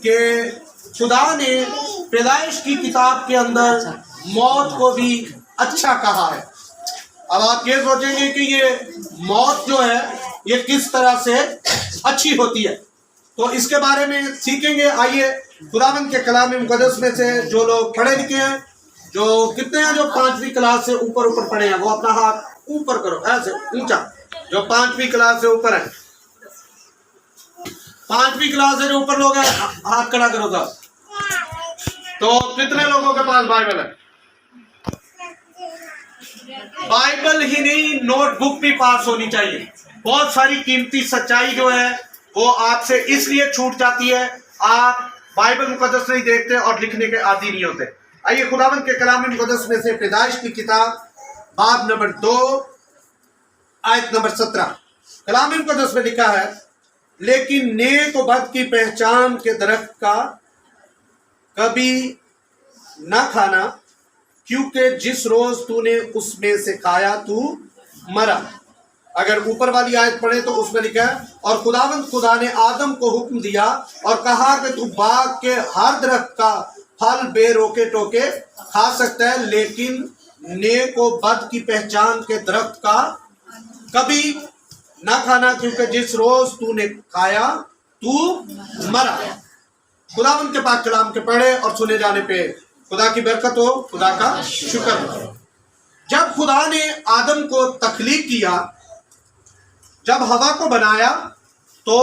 کہ खुदा ने पैदाइश की किताब के अंदर मौत को भी अच्छा कहा है। अब आप ये सोचेंगे कि ये मौत जो है ये किस तरह से अच्छी होती है, तो इसके बारे में सीखेंगे। आइए खुदावंद के कलाम मुक़द्दस में से जो लोग पढ़े लिखे हैं, जो कितने हैं जो 5वीं क्लास से ऊपर पढ़े हैं, वो अपना हाथ ऊपर करो, ऐसे ऊंचा। जो 5वीं क्लास से ऊपर है, 5वीं क्लास से जो ऊपर लोग हैं हाथ खड़ा करो साहब। तो कितने लोगों के पास बाइबल है? बाइबल ही नहीं, नोटबुक भी पास होनी चाहिए। बहुत सारी कीमती सच्चाई जो है वो आपसे इसलिए छूट जाती है, आप बाइबल मुक़द्दस नहीं देखते और लिखने के आदी नहीं होते। आइए खुदावंद के कलाम मुक़द्दस में से पैदाइश की किताब बाब नंबर 2 आयत नंबर 17 कलाम मुक़द्दस में लिखा है, लेकिन नेक व बद की पहचान के दरख्त का कभी न खाना, क्योंकि जिस रोज तूने उसमें से खाया तू मरा। अगर ऊपर वाली आयत पढ़े तो उसमें लिखा है, और खुदा ने आदम को हुक्म दिया और कहा कि तू बाग के हर दरख्त का फल बेरोके टोके खा सकता है, लेकिन नेक व बद की पहचान के दरख्त का कभी ना खाना, क्योंकि जिस रोज तूने खाया तू मरा। खुदावंद के पाक कलाम के पढ़े और सुने जाने पे खुदा की बरकत हो, खुदा का शुक्र हो। जब खुदा ने आदम को तख्लीक किया, जब हवा को बनाया, तो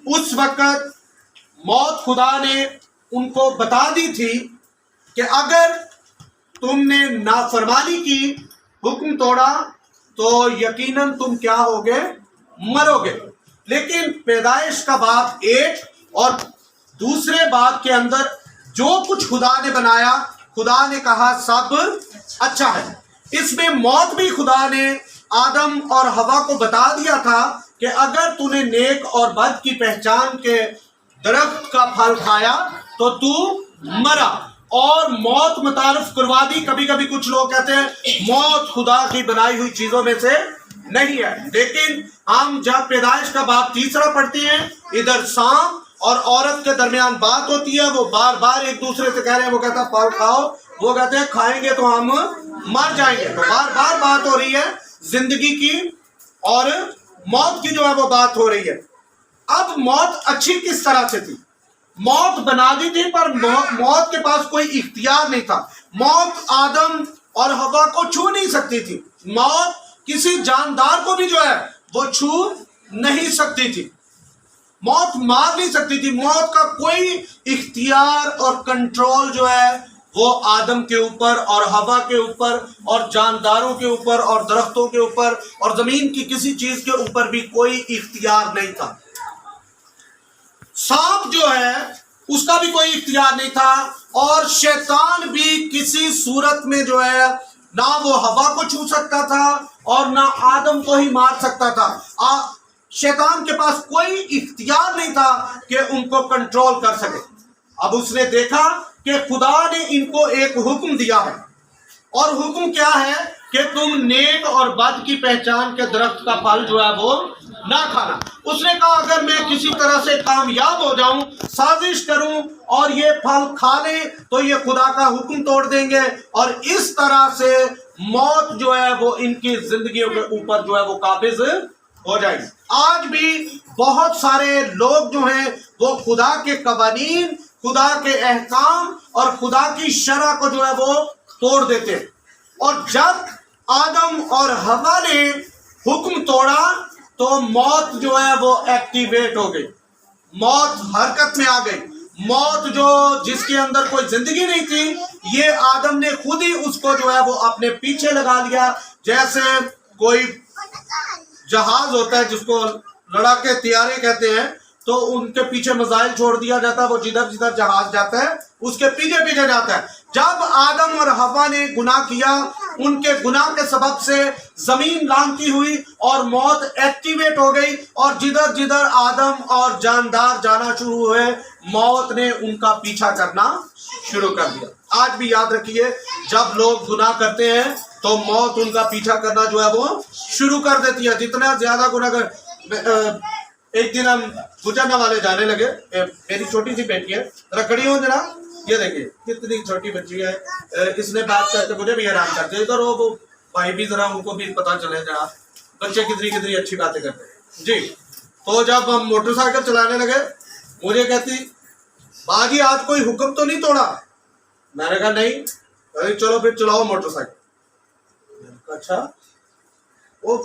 उस वक्त मौत खुदा ने उनको बता दी थी कि अगर तुमने नाफरमानी की, हुक्म तोड़ा, तो यकीनन तुम क्या होगे? मरोगे। लेकिन पैदाइश का बाब 1 और दूसरे बाब के अंदर जो कुछ खुदा ने बनाया, खुदा ने कहा सब अच्छा है। इसमें मौत भी खुदा ने आदम और हवा को बता दिया था कि अगर तूने नेक और बद की पहचान के दरख्त का फल खाया तो तू मरा, और मौत मुतारफ करवा दी। कभी कभी कुछ लोग कहते हैं मौत खुदा की बनाई हुई चीजों में से नहीं है, लेकिन हम जब पैदाइश का बाब 3 पढ़ते हैं, इधर सांप और औरत के दरमियान बात होती है, वो बार बार एक दूसरे से कह रहे हैं, वो कहता है फल खाओ, वो कहते हैं खाएंगे तो हम मर जाएंगे। तो बार बार बात हो रही है जिंदगी की और मौत की जो है वो बात हो रही है। अब मौत अच्छी किस तरह से थी? मौत बना दी थी, पर मौत के पास कोई इख्तियार नहीं था। मौत आदम और हवा को छू नहीं सकती थी। मौत किसी जानदार को भी जो है वो छू नहीं सकती थी। मौत मार नहीं सकती थी। मौत का कोई इख्तियार और कंट्रोल जो है वो आदम के ऊपर और हवा के ऊपर और जानदारों के ऊपर और दरख्तों के ऊपर और जमीन की किसी चीज के ऊपर भी कोई इख्तियार नहीं था। सांप जो है उसका भी कोई इख्तियार नहीं था, और शैतान भी किसी सूरत में जो है ना वो हवा को छू सकता था और ना आदम को ही मार सकता था। शैतान के पास कोई इख्तियार नहीं था कि उनको कंट्रोल कर सके। अब उसने देखा कि खुदा ने इनको एक हुक्म दिया है, और हुक्म क्या है कि तुम नेक और बद की पहचान के दरख्त का फल जो है वो ना खाना। उसने कहा अगर मैं किसी तरह से कामयाब हो जाऊं, साजिश करूं और ये फल खा ले, तो ये खुदा का हुक्म तोड़ देंगे, और इस तरह से मौत जो है वो इनकी जिंदगियों के ऊपर जो है वो काबिज हो जाएगी। आज भी बहुत सारे लोग जो हैं वो खुदा के कवानीन, खुदा के अहकाम और खुदा की शरअ को जो है वो तोड़ देते हैं। और जब आदम और हवा ने हुक्म तोड़ा तो मौत जो है वो एक्टिवेट हो गई, मौत हरकत में आ गई। मौत जो जिसके अंदर कोई जिंदगी नहीं थी, ये आदम ने खुद ही उसको जो है वो अपने पीछे लगा लिया। जैसे कोई जहाज होता है जिसको लड़ाके तियारे कहते हैं, तो उनके पीछे मिसाइल छोड़ दिया जाता है, वो जिधर जिधर जहाज जाता है उसके पीछे पीछे जाता है। जब आदम और हवा ने गुनाह किया, उनके गुनाह के सबब से जमीन लांघती हुई और मौत एक्टिवेट हो गई, और जिधर जिधर आदम और जानदार जाना शुरू हुए, मौत ने उनका पीछा करना शुरू कर दिया। आज भी याद रखिए, जब लोग गुनाह करते हैं तो मौत उनका पीछा करना जो है वो शुरू कर देती है। जितना ज्यादा गुनाह कर एक दिन हम गुजरना वाले जाने लगे, मेरी छोटी सी बेटी है, जरा खड़ी हो जरा, ये देखिए कितनी छोटी बच्ची है, इसने बात करके मुझे भी हैरान करते हैं, इधर वो भाई भी जरा उनको भी पता चले जरा बच्चे कितनी कितनी अच्छी बातें करते हैं जी। तो जब हम मोटरसाइकिल चलाने लगे, मुझे कहती बाजी आज कोई हुक्म तो नहीं तोड़ा? मैंने कहा नहीं। अरे चलो फिर चलाओ मोटरसाइकिल। अच्छा, वो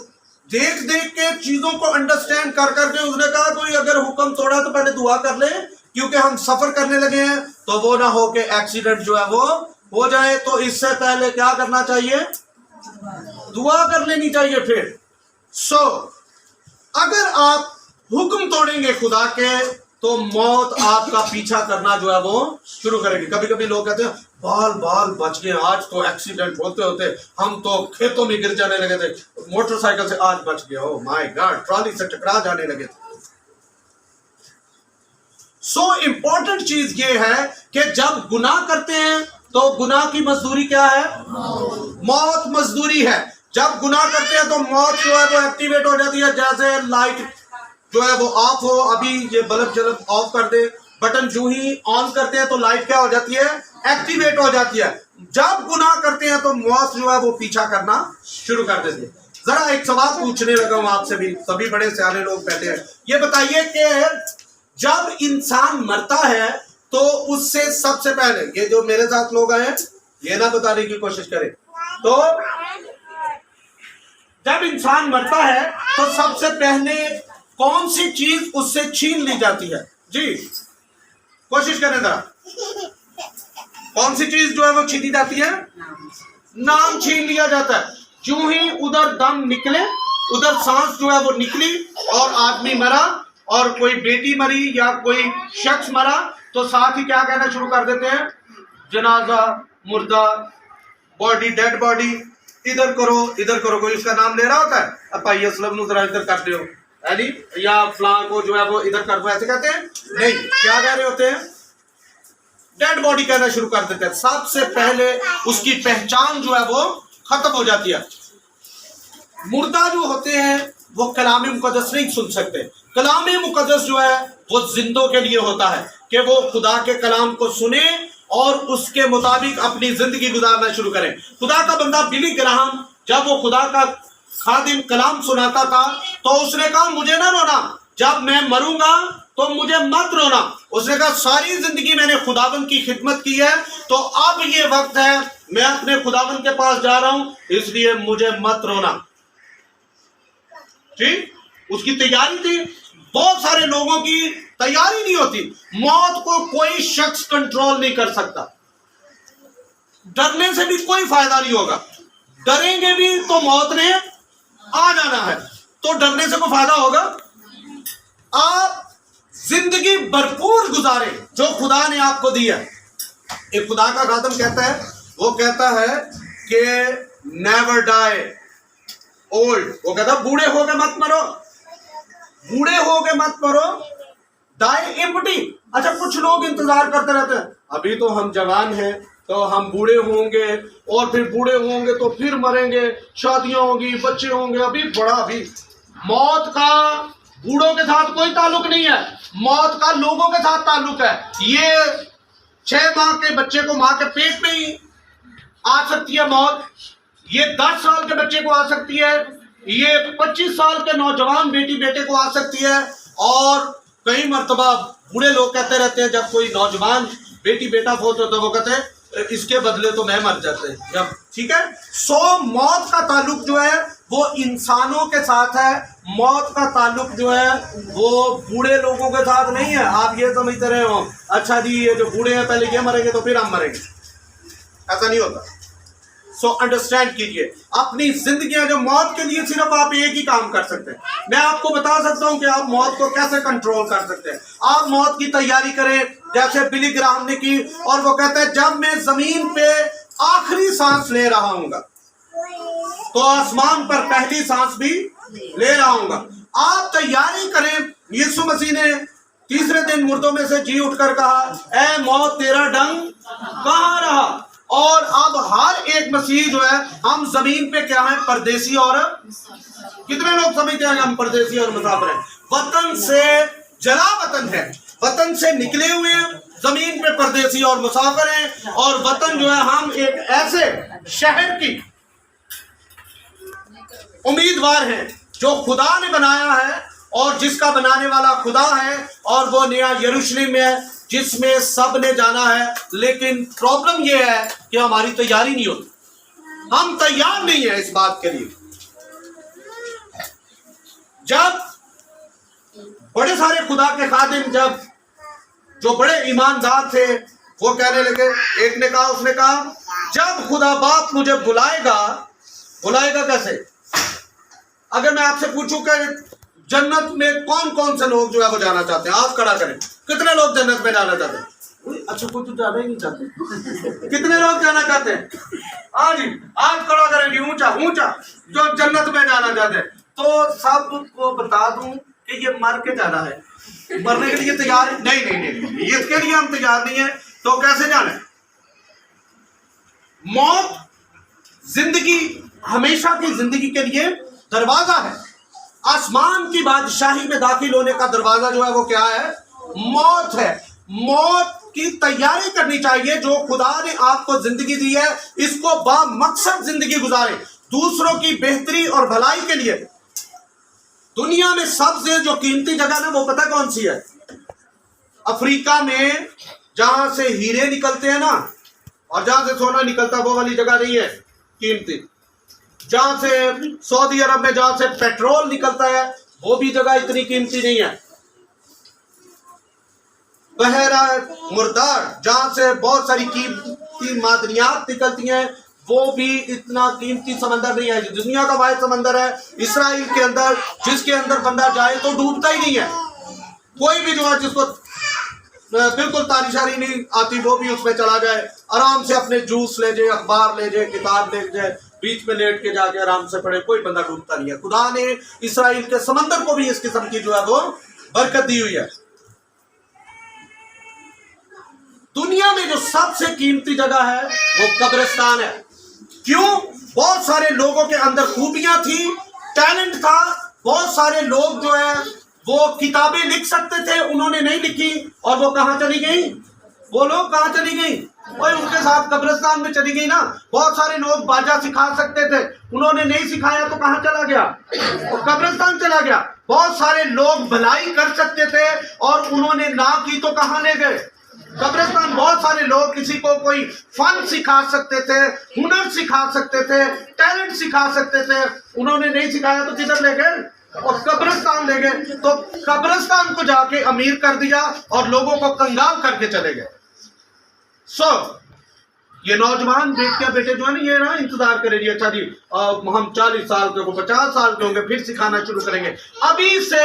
देख देख के चीजों को अंडरस्टैंड कर करके उसने कहा कोई अगर हुक्म तोड़ा तो पहले दुआ कर ले, क्योंकि हम सफर करने लगे हैं तो वो ना हो के एक्सीडेंट जो है वो हो जाए, तो इससे पहले क्या करना चाहिए? दुआ कर लेनी चाहिए। फिर अगर आप हुक्म तोड़ेंगे खुदा के तो मौत आपका पीछा करना जो है वो शुरू करेगी। कभी कभी लोग कहते हैं बाल बाल बच गए, आज तो एक्सीडेंट होते होते हम तो खेतों में गिर जाने लगे थे, मोटरसाइकिल से आज बच गए, ओह माय गॉड, ट्रॉली से टकरा जाने लगे थे। इंपॉर्टेंट चीज ये है कि जब गुनाह करते हैं तो गुनाह की मजदूरी क्या है? मौत मजदूरी है। जब गुनाह करते हैं तो मौत जो है वो एक्टिवेट हो जाती है, जैसे लाइट जो है वो ऑफ हो, अभी ये बल्ब जलब ऑफ कर दे, बटन जो ही ऑन करते हैं तो लाइट क्या हो जाती है? एक्टिवेट हो जाती है। जब गुनाह करते हैं तो मौत जो है वो पीछा करना शुरू कर देती है। जरा एक सवाल पूछने लगा हूं आपसे भी, सभी बड़े सियाने लोग बैठे हैं, ये बताइए कि जब इंसान मरता है तो उससे सबसे पहले, ये जो मेरे साथ लोग आए ये ना बताने की कोशिश करें, तो जब इंसान मरता है तो सबसे पहले कौन सी चीज उससे छीन ली जाती है? जी कोशिश करें जरा, कौन सी चीज जो है वो छीनी जाती है? नाम छीन लिया जाता है। जो ही उधर दम निकले, उधर सांस जो है वो निकली और आदमी मरा और कोई बेटी मरी या कोई शख्स मरा तो साथ ही क्या कहना शुरू कर देते हैं? जनाजा, मुर्दा, बॉडी, डेड बॉडी, इधर करो इधर करो। कोई उसका नाम ले रहा होता है, अब भाई असलम जरा इधर कर दो, या फलां को जो है वो इधर कर दो, ऐसे कहते हैं? नहीं, क्या कह रहे होते हैं? डेड बॉडी कहना शुरू कर देते हैं। सबसे पहले उसकी पहचान जो है वो खत्म हो जाती है। मुर्दा जो होते हैं वो कलाम मुकद्दस नहीं सुन सकते। कलाम मुकद्दस जो है वो जिंदों के लिए होता है कि वो खुदा के कलाम को सुने और उसके मुताबिक अपनी जिंदगी गुजारना शुरू करें। खुदा का बंदा बिली ग्राहम जब वो खुदा का खादिम कलाम सुनाता था तो उसने कहा मुझे ना रोना, जब मैं मरूंगा तो मुझे मत रोना। उसने कहा सारी जिंदगी मैंने खुदाबंद की खिदमत की है, तो अब ये वक्त है मैं अपने खुदाबंद के पास जा रहा हूं, इसलिए मुझे मत रोना। ठीक, उसकी तैयारी थी। बहुत सारे लोगों की तैयारी नहीं होती। मौत को कोई शख्स कंट्रोल नहीं कर सकता। डरने से भी कोई फायदा नहीं होगा। डरेंगे भी तो मौत ने आ जाना है, तो डरने से कोई फायदा होगा? आप जिंदगी भरपूर गुजारे जो खुदा ने आपको दी है। एक खुदा का खादम कहता है, वो कहता है कि नेवर डाई ओल्ड। वो कहता है बूढ़े हो गए मत मरो, बूढ़े हो गए मत मरो, डाई एम्प्टी। अच्छा, कुछ लोग इंतजार करते रहते हैं, अभी तो हम जवान हैं तो हम बूढ़े होंगे और फिर बूढ़े होंगे तो फिर मरेंगे, शादियां होंगी, बच्चे होंगे, अभी बड़ा भी। मौत का बूढ़ों के साथ कोई ताल्लुक नहीं है, मौत का लोगों के साथ ताल्लुक है। ये 6 माह के बच्चे को मां के पेट में ही आ सकती है मौत, ये 10 साल के बच्चे को आ सकती है, ये 25 साल के नौजवान बेटी बेटे को आ सकती है। और कई मर्तबा बूढ़े लोग कहते रहते हैं जब कोई नौजवान बेटी बेटा फोत होता है, वो कहते हैं इसके बदले तो मैं मर जाते हैं। ठीक है, मौत का ताल्लुक जो है वो इंसानों के साथ है। मौत का ताल्लुक जो है वो बूढ़े लोगों के साथ नहीं है। आप ये समझते रहे हो अच्छा जी ये जो बूढ़े हैं पहले ये मरेंगे तो फिर हम मरेंगे, ऐसा नहीं होता। अंडरस्टैंड कीजिए अपनी जिंदगी जो मौत के लिए सिर्फ आप एक ही काम कर सकते हैं। मैं आपको बता सकता हूं कि आप मौत को कैसे कंट्रोल कर सकते हैं। आप मौत की तैयारी करें जैसे बिली ग्राहम ने की, और वो कहता है जब मैं जमीन पे आखिरी सांस ले रहा हूंगा तो आसमान पर पहली सांस भी ले रहा हूंगा। आप तैयारी करें। यीशु मसीह ने तीसरे दिन मुर्दों में से जी उठकर कहा, ऐ मौत तेरा डंग कहां रहा। और अब हर एक मसीह जो है, हम जमीन पे क्या है, परदेसी और कितने लोग समझते हैं हम परदेसी और मुसाफिर हैं। वतन से जला वतन है, वतन से निकले हुए जमीन पे परदेसी और मुसाफिर हैं, और वतन जो है हम एक ऐसे शहर की उम्मीदवार हैं जो खुदा ने बनाया है और जिसका बनाने वाला खुदा है, और वो नया यरूशलेम है जिसमें सब ने जाना है। लेकिन प्रॉब्लम ये है कि हमारी तैयारी नहीं होती, हम तैयार नहीं है इस बात के लिए। जब बड़े सारे खुदा के खादिम, जब जो बड़े ईमानदार थे, वो कहने लगे, एक ने कहा, उसने कहा जब खुदा बाप मुझे बुलाएगा कैसे? अगर मैं आपसे पूछूं कि जन्नत में कौन कौन से लोग जो है वो जाना चाहते हैं, हाथ खड़ा करें, कितने लोग जन्नत में जाना चाहते हैं? अच्छा, कोई तो जाना ही नहीं चाहते। कितने लोग जाना चाहते हैं? हाँ जी, हाथ खड़ा करेंगे ऊंचा ऊंचा, जो जन्नत में जाना चाहते हैं। तो सबको बता दूं कि ये मर के जाना है, मरने के लिए तैयार नहीं, इसके लिए हम तैयार नहीं है। तो कैसे जाना है? मौत जिंदगी, हमेशा की जिंदगी के लिए दरवाजा है। आसमान की बादशाही में दाखिल होने का दरवाजा जो है वो क्या है? मौत है। मौत की तैयारी करनी चाहिए। जो खुदा ने आपको जिंदगी दी है, इसको बामकसद जिंदगी गुजारे, दूसरों की बेहतरी और भलाई के लिए। दुनिया में सबसे जो कीमती जगह ना, वो पता कौन सी है? अफ्रीका में जहां से हीरे निकलते हैं ना, और जहां से सोना निकलता है, वो वाली जगह नहीं है कीमती। जहां से सऊदी अरब में जहां से पेट्रोल निकलता है, वो भी जगह इतनी कीमती नहीं है। बहरा मुर्दार, जहां से बहुत सारी कीमती मादनियात निकलती हैं, वो भी इतना कीमती समंदर नहीं है। दुनिया का वाहिद समंदर है इसराइल के अंदर, जिसके अंदर बंदा जाए तो डूबता ही नहीं है। कोई भी जो है जिसको बिल्कुल तारीशारी नहीं आती, वो भी उसमें चला जाए, आराम से अपने जूस ले जाए, अखबार ले जाए, किताब ले जाए, बीच में लेट के जाके आराम से पढ़े, कोई बंदा डूबता नहीं है। खुदा ने इसराइल के समंदर को भी इस किस्म की जो है वो बरकत दी हुई है। दुनिया में जो सबसे कीमती जगह है वो कब्रिस्तान है। क्यों? बहुत सारे लोगों के अंदर खूबियां थी, टैलेंट था। बहुत सारे लोग जो है वो किताबें लिख सकते थे, उन्होंने नहीं लिखी, और वो कहां चली गई? वो लोग कहां चली गई? वही उनके साथ कब्रिस्तान में चली गई ना। बहुत सारे लोग बाजा सिखा सकते थे, उन्होंने नहीं सिखाया तो कहां चला गया? वो कब्रिस्तान चला गया। बहुत सारे लोग भलाई कर सकते थे और उन्होंने ना की तो कहां ले गए? कब्रिस्तान। बहुत सारे लोग किसी को कोई फन सिखा सकते थे, हुनर सिखा सकते थे, टैलेंट सिखा सकते थे, उन्होंने नहीं सिखाया तो किधर ले गए? और कब्रिस्तान ले गए। तो कब्रिस्तान को जाके अमीर कर दिया और लोगों को कंगाल करके चले गए। ये नौजवान बेटे जो है ना, ये ना इंतजार करेंगे, अच्छा जी हम 40 साल के, 50 साल के होंगे, फिर सिखाना शुरू करेंगे। अभी से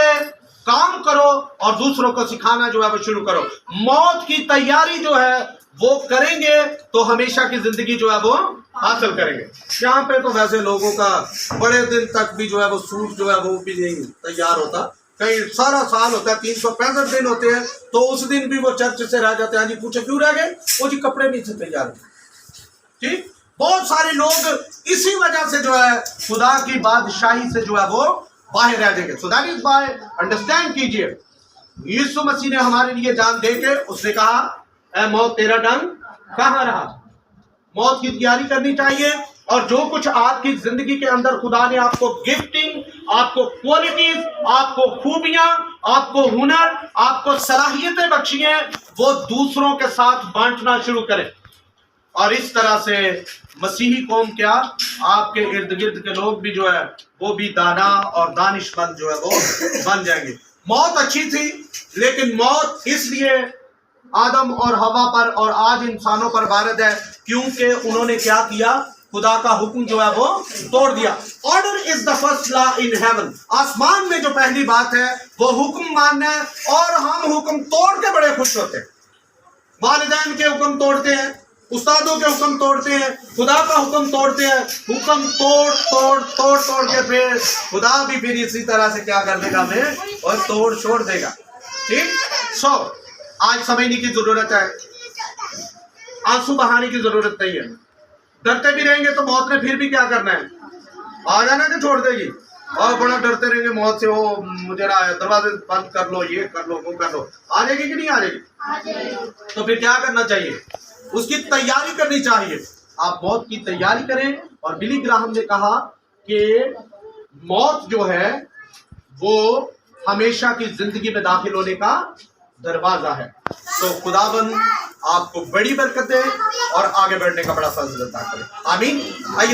काम करो और दूसरों को सिखाना जो है वो शुरू करो। मौत की तैयारी जो है वो करेंगे तो हमेशा की जिंदगी जो है वो हासिल करेंगे। यहाँ पे तो वैसे लोगों का बड़े दिन तक भी जो है वो सूट जो है वो भी नहीं तैयार होता, कहीं सारा साल होता है, 365 दिन होते हैं, तो उस दिन भी वो चर्च से रह जाते हैं। जी पूछे क्यों रह गए? वो जी कपड़े नहीं थे तैयार। ठीक, बहुत सारे लोग इसी वजह से जो है खुदा की बादशाही से जो है वो बाहर रह जाएंगे। So that is why understand कीजिए, यीशु मसीह ने हमारे लिए जान दे के उसने कहा, ऐ मौत तेरा डंग कहाँ रहा? मौत की तैयारी करनी चाहिए। और जो कुछ आपकी जिंदगी के अंदर खुदा ने आपको गिफ्टिंग, आपको क्वालिटीज, आपको खूबियां, आपको हुनर, आपको सलाहियतें बख्शी हैं, वो दूसरों के साथ बांटना शुरू करें। और इस तरह से मसीही कौम क्या, आपके इर्द गिर्द के लोग भी जो है वो भी दाना और दानिशमंद जो है वो बन जाएंगे। मौत अच्छी थी, लेकिन मौत इसलिए आदम और हवा पर और आज इंसानों पर वारिद है क्योंकि उन्होंने क्या किया? खुदा का हुक्म जो है वो तोड़ दिया। Order is the first law in heaven. आसमान में जो पहली बात है वो हुक्म मानना है, और हम हुक्म तोड़ के बड़े खुश होते हैं। वालिदैन के हुक्म तोड़ते हैं, उस्तादों के हुक्म तोड़ते हैं, खुदा का हुक्म तोड़ते हैं। हुक्म तोड़ तोड़ तोड़ तोड़ के फिर खुदा भी फिर इसी तरह से क्या कर देगा हमें, और तोड़ छोड़ देगा। ठीक, आज समझने की जरूरत है, आंसू बहाने की जरूरत नहीं है। डरते भी रहेंगे तो मौत ने फिर भी क्या करना है? आ जाना कि छोड़ देगी? और बड़ा डरते रहेंगे मौत से, वो मुझे ना दरवाजे बंद कर लो, ये कर लो, वो कर लो, आ जाएगी कि नहीं आ जाएगी? तो फिर क्या करना चाहिए? उसकी तैयारी करनी चाहिए। आप मौत की तैयारी करें। और बिली ग्राहम ने कहा कि मौत जो है वो हमेशा की जिंदगी में दाखिल होने का दरवाजा है। तो खुदाबंद आपको बड़ी बरकत दे और आगे बढ़ने का बड़ा फजल अता करे। आमीन। आइए